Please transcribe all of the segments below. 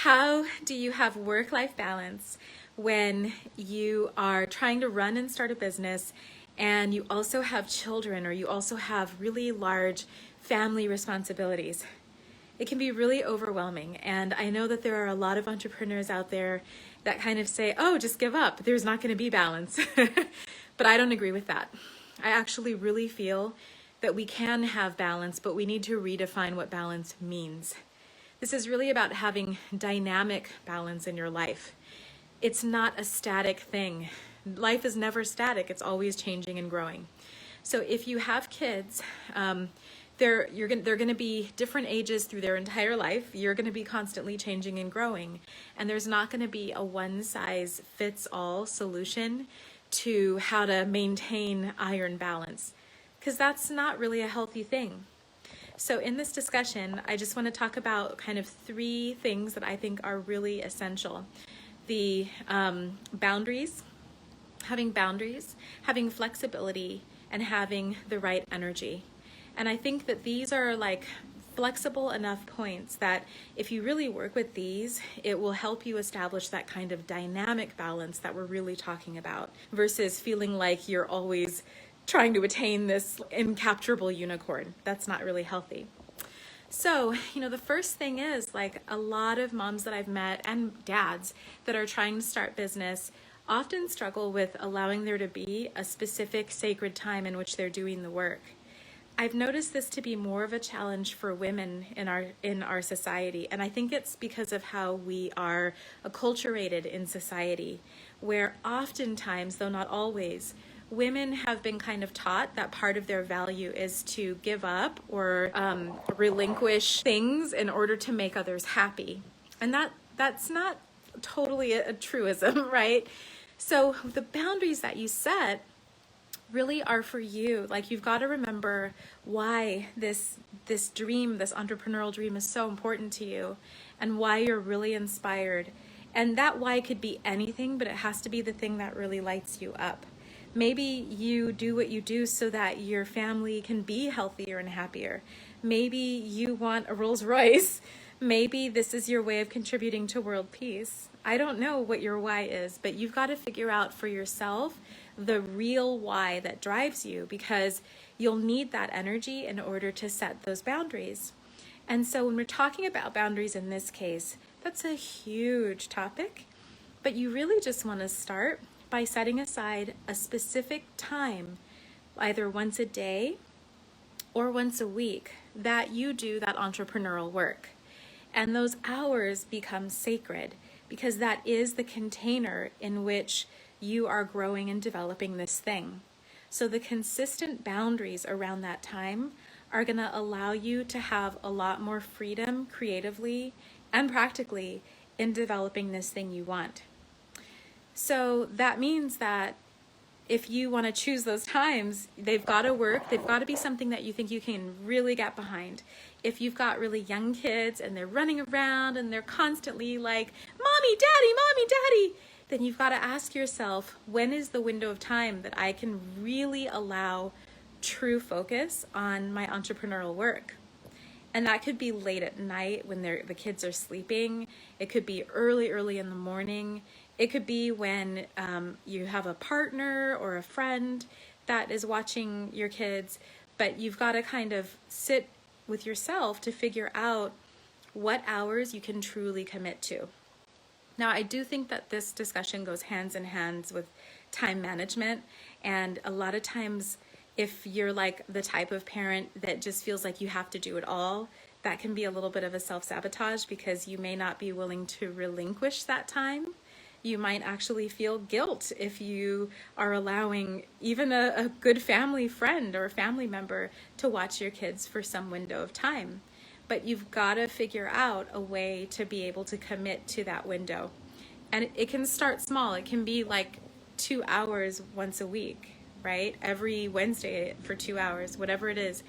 How do you have work-life balance when you are trying to run and start a business and you also have children or you also have really large family responsibilities? It can be really overwhelming, and I know that there are a lot of entrepreneurs out there that kind of say, oh, just give up, there's not going to be balance. But I don't agree with that. I actually really feel that we can have balance, but we need to redefine what balance means. This is really about having dynamic balance in your life. It's not a static thing. Life is never static. It's always changing and growing. So if you have kids, they're going to be different ages through their entire life. You're going to be constantly changing and growing. And there's not going to be a one-size-fits-all solution to how to maintain iron balance, because that's not really a healthy thing. So in this discussion, I just want to talk about kind of three things that I think are really essential. The boundaries, having flexibility, and having the right energy. And I think that these are like flexible enough points that if you really work with these, it will help you establish that kind of dynamic balance that we're really talking about, versus feeling like you're always trying to attain this incapturable unicorn. That's not really healthy. So, the first thing is, like, a lot of moms that I've met and dads that are trying to start business often struggle with allowing there to be a specific sacred time in which they're doing the work. I've noticed this to be more of a challenge for women in our society, and I think it's because of how we are acculturated in society, where oftentimes, though not always, women have been kind of taught that part of their value is to give up or relinquish things in order to make others happy. And that's not totally a truism, right? So the boundaries that you set really are for you. Like, you've got to remember why this dream, this entrepreneurial dream, is so important to you, and why you're really inspired. And that why could be anything, but it has to be the thing that really lights you up. Maybe you do what you do so that your family can be healthier and happier. Maybe you want a Rolls Royce. Maybe this is your way of contributing to world peace. I don't know what your why is, but you've got to figure out for yourself the real why that drives you, because you'll need that energy in order to set those boundaries. And so when we're talking about boundaries in this case, that's a huge topic, but you really just want to start by setting aside a specific time, either once a day or once a week, that you do that entrepreneurial work. And those hours become sacred, because that is the container in which you are growing and developing this thing. So the consistent boundaries around that time are going to allow you to have a lot more freedom creatively and practically in developing this thing you want. So that means that if you want to choose those times, they've got to work. They've got to be something that you think you can really get behind. If you've got really young kids and they're running around and they're constantly like, mommy, daddy, then you've got to ask yourself, when is the window of time that I can really allow true focus on my entrepreneurial work? And that could be late at night when the kids are sleeping. It could be early in the morning. It could be when you have a partner or a friend that is watching your kids, but you've got to kind of sit with yourself to figure out what hours you can truly commit to. Now, I do think that this discussion goes hands in hands with time management, and a lot of times, if you're like the type of parent that just feels like you have to do it all, that can be a little bit of a self-sabotage, because you may not be willing to relinquish that time. You might actually feel guilt if you are allowing even a good family friend or a family member to watch your kids for some window of time. But you've got to figure out a way to be able to commit to that window. And it can start small. It can be like 2 hours once a week, right? Every Wednesday for 2 hours, whatever it is.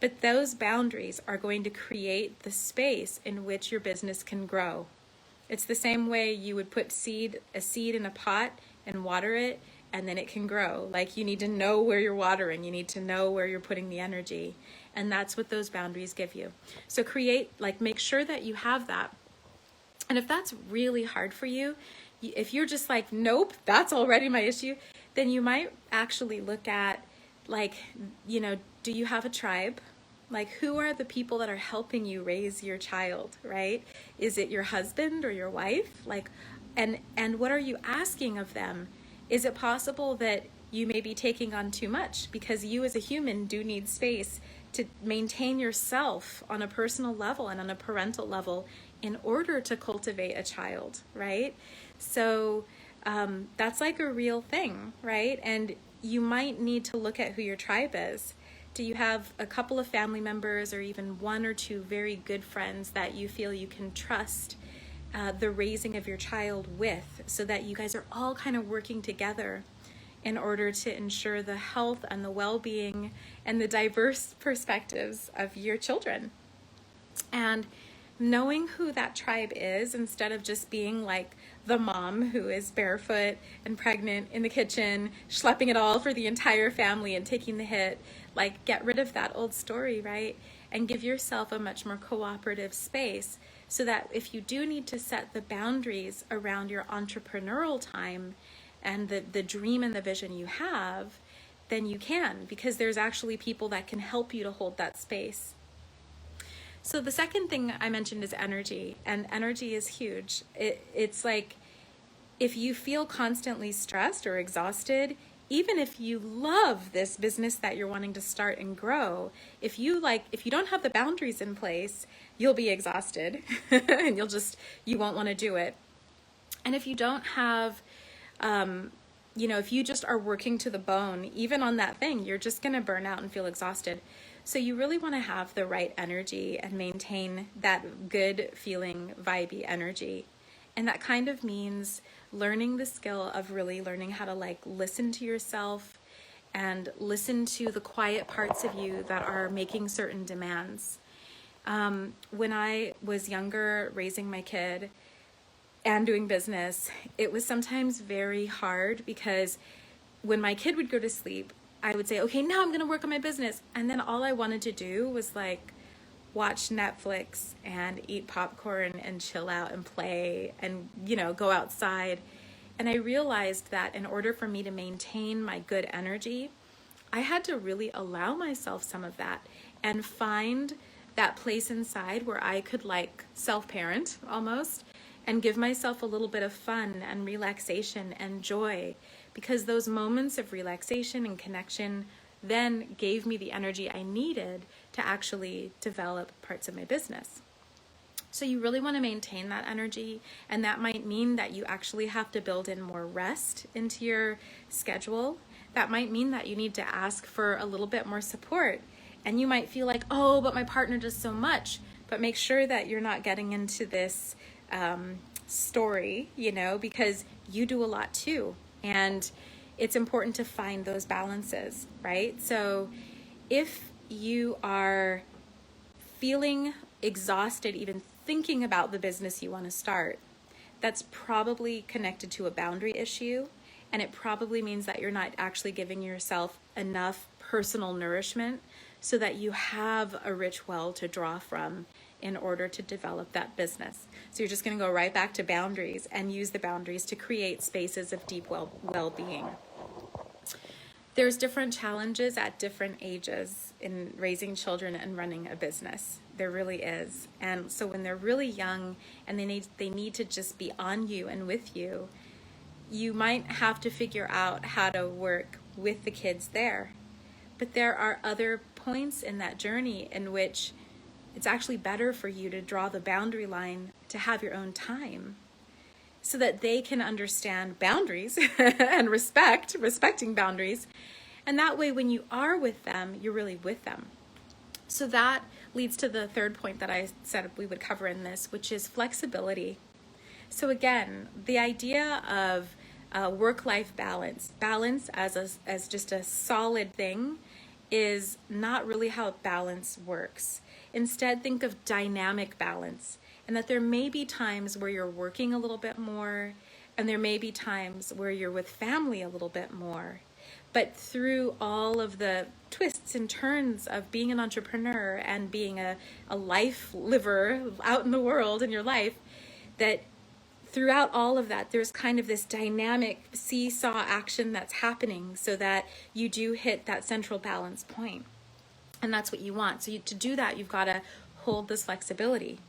But those boundaries are going to create the space in which your business can grow. It's the same way you would put a seed in a pot and water it, and then it can grow. Like, you need to know where you're watering. You need to know where you're putting the energy. And that's what those boundaries give you. So make sure that you have that. And if that's really hard for you, if you're just like, nope, that's already my issue, then you might actually look at, like, do you have a tribe? Like, who are the people that are helping you raise your child, right? Is it your husband or your wife? Like, and what are you asking of them? Is it possible that you may be taking on too much, because you as a human do need space to maintain yourself on a personal level and on a parental level in order to cultivate a child, right? So that's like a real thing, right? And you might need to look at who your tribe is. Do you have a couple of family members or even one or two very good friends that you feel you can trust the raising of your child with, so that you guys are all kind of working together in order to ensure the health and the well-being and the diverse perspectives of your children? And knowing who that tribe is, instead of just being like the mom who is barefoot and pregnant in the kitchen, schlepping it all for the entire family and taking the hit, like, get rid of that old story, right? And give yourself a much more cooperative space, so that if you do need to set the boundaries around your entrepreneurial time and the dream and the vision you have, then you can, because there's actually people that can help you to hold that space. So the second thing I mentioned is energy, and energy is huge. It's like, if you feel constantly stressed or exhausted, even if you love this business that you're wanting to start and grow, if you don't have the boundaries in place, you'll be exhausted and you won't want to do it. And if you don't have, if you just are working to the bone, even on that thing, you're just going to burn out and feel exhausted. So you really want to have the right energy and maintain that good feeling, vibey energy. And that kind of means learning the skill of really learning how to, like, listen to yourself and listen to the quiet parts of you that are making certain demands. When I was younger, raising my kid and doing business, it was sometimes very hard, because when my kid would go to sleep, I would say, okay, now I'm going to work on my business. And then all I wanted to do was, like, watch Netflix and eat popcorn and chill out and play and, go outside. And I realized that in order for me to maintain my good energy, I had to really allow myself some of that and find that place inside where I could, like, self-parent almost and give myself a little bit of fun and relaxation and joy, because those moments of relaxation and connection then gave me the energy I needed to actually develop parts of my business. So you really want to maintain that energy, and that might mean that you actually have to build in more rest into your schedule. That might mean that you need to ask for a little bit more support, and you might feel like, oh, but my partner does so much. But make sure that you're not getting into this story, because you do a lot too. And it's important to find those balances, right? So if you are feeling exhausted even thinking about the business you want to start, that's probably connected to a boundary issue, and it probably means that you're not actually giving yourself enough personal nourishment so that you have a rich well to draw from in order to develop that business. So you're just going to go right back to boundaries and use the boundaries to create spaces of deep well-being. There's different challenges at different ages in raising children and running a business. There really is. And so when they're really young and they need to just be on you and with you, you might have to figure out how to work with the kids there. But there are other points in that journey in which it's actually better for you to draw the boundary line to have your own time, so that they can understand boundaries and respecting boundaries. And that way, when you are with them, you're really with them. So that leads to the third point that I said we would cover in this, which is flexibility. So again, the idea of work-life balance as just a solid thing is not really how balance works. Instead, think of dynamic balance, and that there may be times where you're working a little bit more, and there may be times where you're with family a little bit more. But through all of the twists and turns of being an entrepreneur and being a life liver out in the world in your life, that throughout all of that, there's kind of this dynamic seesaw action that's happening so that you do hit that central balance point. And that's what you want. So to do that, you've got to hold this flexibility.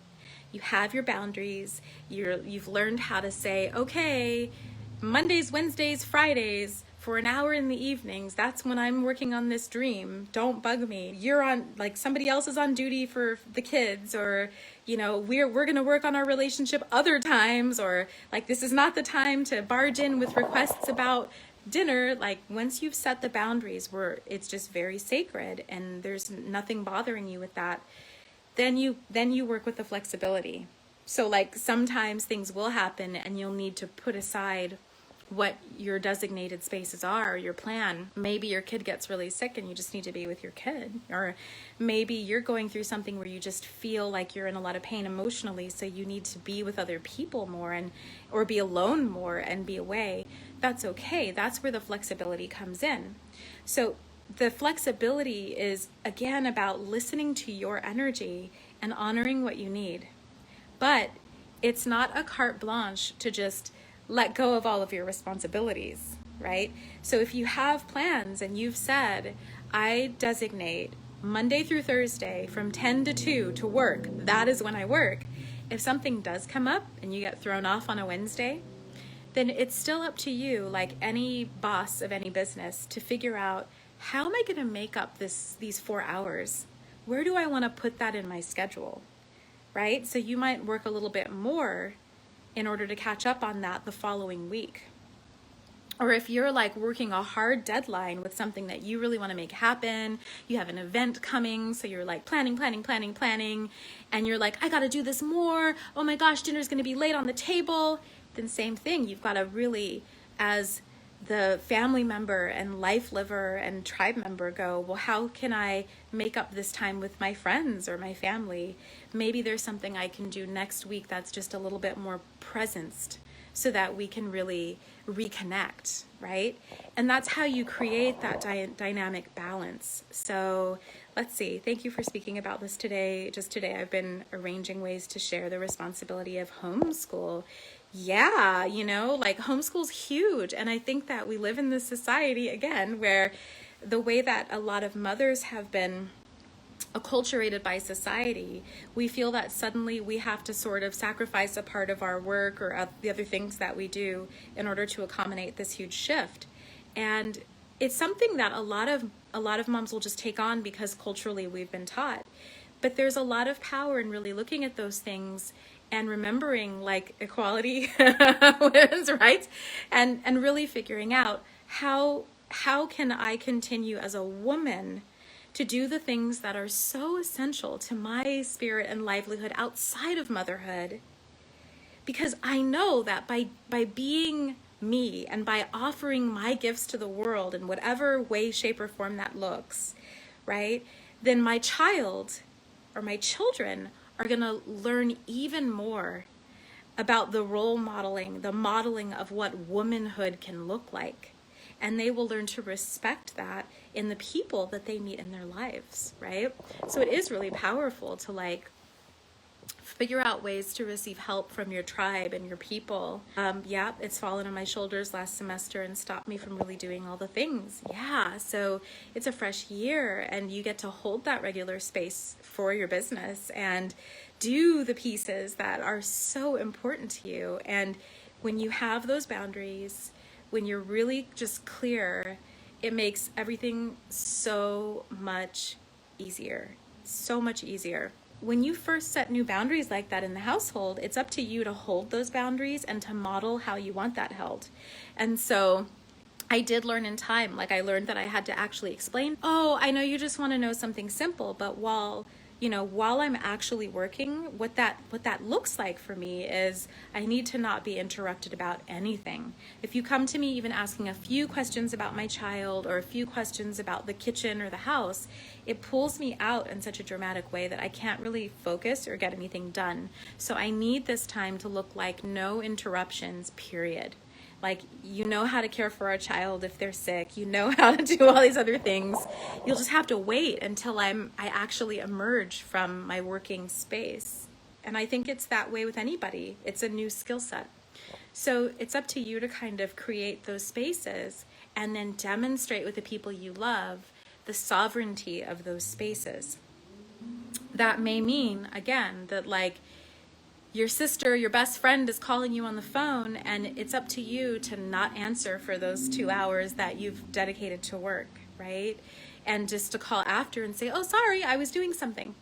You have your boundaries. You've learned how to say, okay, Mondays, Wednesdays, Fridays, for an hour in the evenings, that's when I'm working on this dream. Don't bug me. You're on, like, somebody else is on duty for the kids, or, you know, we're going to work on our relationship other times, or like, this is not the time to barge in with requests about dinner. Like, once you've set the boundaries where it's just very sacred and there's nothing bothering you with that, then you work with the flexibility. So like, sometimes things will happen and you'll need to put aside what your designated spaces are, your plan. Maybe your kid gets really sick and you just need to be with your kid. Or maybe you're going through something where you just feel like you're in a lot of pain emotionally, so you need to be with other people more, or be alone more and be away. That's okay. That's where the flexibility comes in. So the flexibility is, again, about listening to your energy and honoring what you need. But it's not a carte blanche to just let go of all of your responsibilities, right? So if you have plans and you've said, I designate Monday through Thursday from 10 to 2 to work, that is when I work. If something does come up and you get thrown off on a Wednesday, then it's still up to you, like any boss of any business, to figure out, how am I going to make up these 4 hours? Where do I want to put that in my schedule, right? So you might work a little bit more in order to catch up on that the following week. Or if you're like working a hard deadline with something that you really want to make happen, you have an event coming, so you're like planning, and you're like, I got to do this more. Oh my gosh, dinner's going to be late on the table. Then same thing, you've got to really, as the family member and life liver and tribe member, go, well, how can I make up this time with my friends or my family? Maybe there's something I can do next week that's just a little bit more presenced, so that we can really reconnect, right? And that's how you create that dynamic balance. So let's see, thank you for speaking about this today. Just today, I've been arranging ways to share the responsibility of homeschool. Yeah, you know, like, homeschool's huge. And I think that we live in this society, again, where the way that a lot of mothers have been acculturated by society, we feel that suddenly we have to sort of sacrifice a part of our work or the other things that we do in order to accommodate this huge shift. And it's something that a lot of moms will just take on because culturally we've been taught. But there's a lot of power in really looking at those things and remembering, like, equality, women's rights, and really figuring out how can I continue as a woman to do the things that are so essential to my spirit and livelihood outside of motherhood. Because I know that by being me and by offering my gifts to the world in whatever way, shape, or form that looks, right, then my child or my children are going to learn even more about the role modeling, the modeling of what womanhood can look like. And they will learn to respect that in the people that they meet in their lives, right? So it is really powerful to, like, figure out ways to receive help from your tribe and your people. Yeah, it's fallen on my shoulders last semester and stopped me from really doing all the things. Yeah, so it's a fresh year and you get to hold that regular space for your business and do the pieces that are so important to you. And when you have those boundaries, when you're really just clear, it makes everything so much easier, so much easier. When you first set new boundaries like that in the household, it's up to you to hold those boundaries and to model how you want that held. And so I did learn in time, like, I learned that I had to actually explain, oh, I know you just want to know something simple, but while I'm actually working, what that looks like for me is I need to not be interrupted about anything. If you come to me even asking a few questions about my child or a few questions about the kitchen or the house, it pulls me out in such a dramatic way that I can't really focus or get anything done. So I need this time to look like no interruptions, period. Like, you know how to care for a child if they're sick. You know how to do all these other things. You'll just have to wait until I actually emerge from my working space. And I think it's that way with anybody. It's a new skill set. So it's up to you to kind of create those spaces and then demonstrate with the people you love the sovereignty of those spaces. That may mean, again, that like your sister, your best friend is calling you on the phone, and it's up to you to not answer for those 2 hours that you've dedicated to work, right? And just to call after and say, oh, sorry, I was doing something.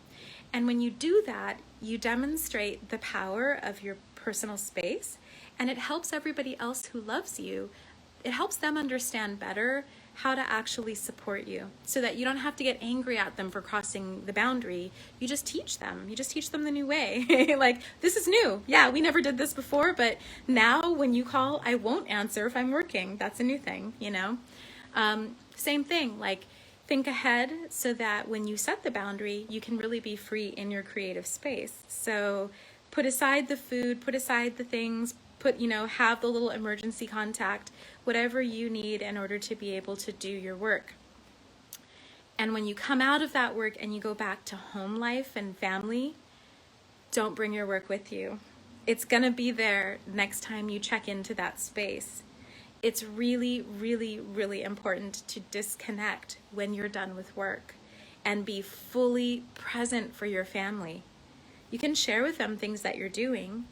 And when you do that, you demonstrate the power of your personal space, and it helps everybody else who loves you. It helps them understand better how to actually support you, so that you don't have to get angry at them for crossing the boundary. You just teach them. You just teach them the new way. Like, this is new. Yeah, we never did this before, but now when you call, I won't answer if I'm working. That's a new thing, you know? Same thing, like, think ahead so that when you set the boundary, you can really be free in your creative space. So put aside the food, put aside the things, have the little emergency contact, whatever you need in order to be able to do your work. And when you come out of that work and you go back to home life and family, don't bring your work with you. It's gonna be there next time you check into that space. It's really, really, really important to disconnect when you're done with work and be fully present for your family. You can share with them things that you're doing,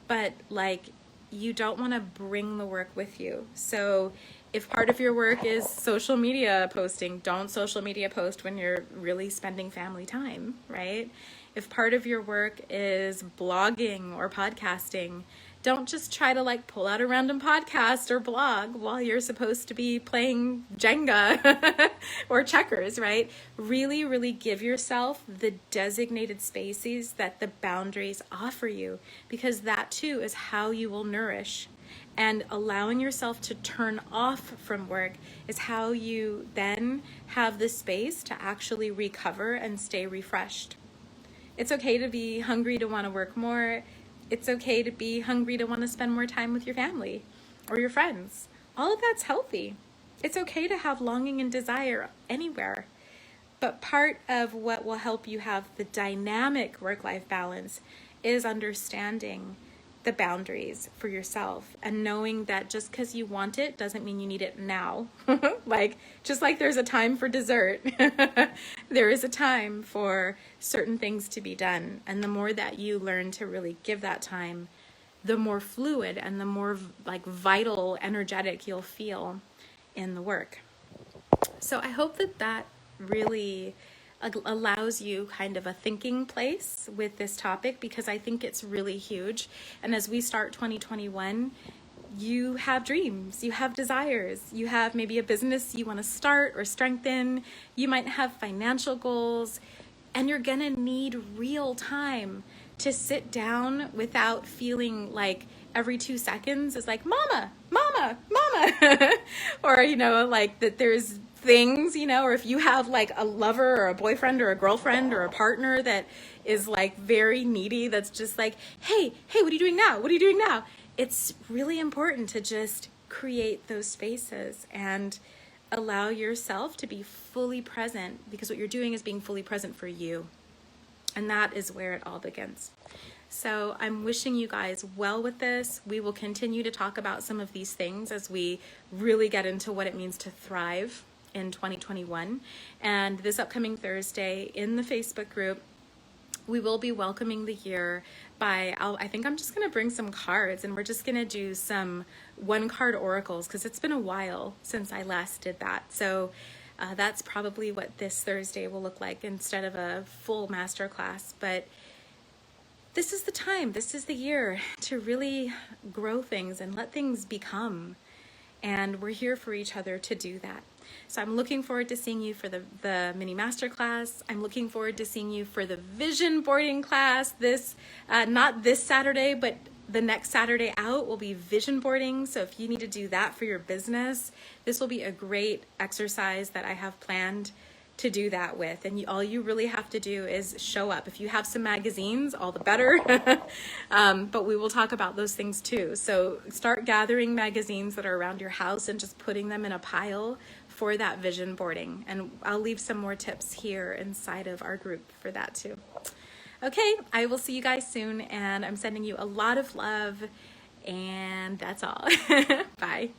but like, you don't want to bring the work with you. So if part of your work is social media posting, don't social media post when you're really spending family time, right? If part of your work is blogging or podcasting, don't just try to like pull out a random podcast or blog while you're supposed to be playing Jenga or checkers, right? Really, really give yourself the designated spaces that the boundaries offer you, because that too is how you will nourish. And allowing yourself to turn off from work is how you then have the space to actually recover and stay refreshed. It's okay to be hungry to want to work more. It's okay to be hungry to want to spend more time with your family or your friends. All of that's healthy. It's okay to have longing and desire anywhere. But part of what will help you have the dynamic work-life balance is understanding the boundaries for yourself and knowing that just because you want it doesn't mean you need it now. Just like there's a time for dessert, there is a time for certain things to be done. And the more that you learn to really give that time, the more fluid and the more like vital, energetic you'll feel in the work. So I hope that really allows you kind of a thinking place with this topic, because I think it's really huge. And as we start 2021, you have dreams, you have desires, you have maybe a business you want to start or strengthen, you might have financial goals, and you're gonna need real time to sit down without feeling like every 2 seconds is like, mama, mama, mama, or, like that there's things, or if you have like a lover or a boyfriend or a girlfriend or a partner that is like very needy, that's just like, hey, what are you doing now? What are you doing now? It's really important to just create those spaces and allow yourself to be fully present, because what you're doing is being fully present for you. And that is where it all begins. So I'm wishing you guys well with this. We will continue to talk about some of these things as we really get into what it means to thrive in 2021. And this upcoming Thursday in the Facebook group, we will be welcoming the year by, I think I'm just going to bring some cards, and we're just going to do some one-card oracles, because it's been a while since I last did that. So that's probably what this Thursday will look like instead of a full masterclass. But this is the time, this is the year to really grow things and let things become. And we're here for each other to do that. So I'm looking forward to seeing you for the mini masterclass. I'm looking forward to seeing you for the vision boarding class. Not this Saturday, but the next Saturday out will be vision boarding. So if you need to do that for your business, this will be a great exercise that I have planned to do that with. And all you really have to do is show up. If you have some magazines, all the better. But we will talk about those things too. So start gathering magazines that are around your house and just putting them in a pile for that vision boarding. And I'll leave some more tips here inside of our group for that too. Okay, I will see you guys soon, and I'm sending you a lot of love, and that's all. Bye.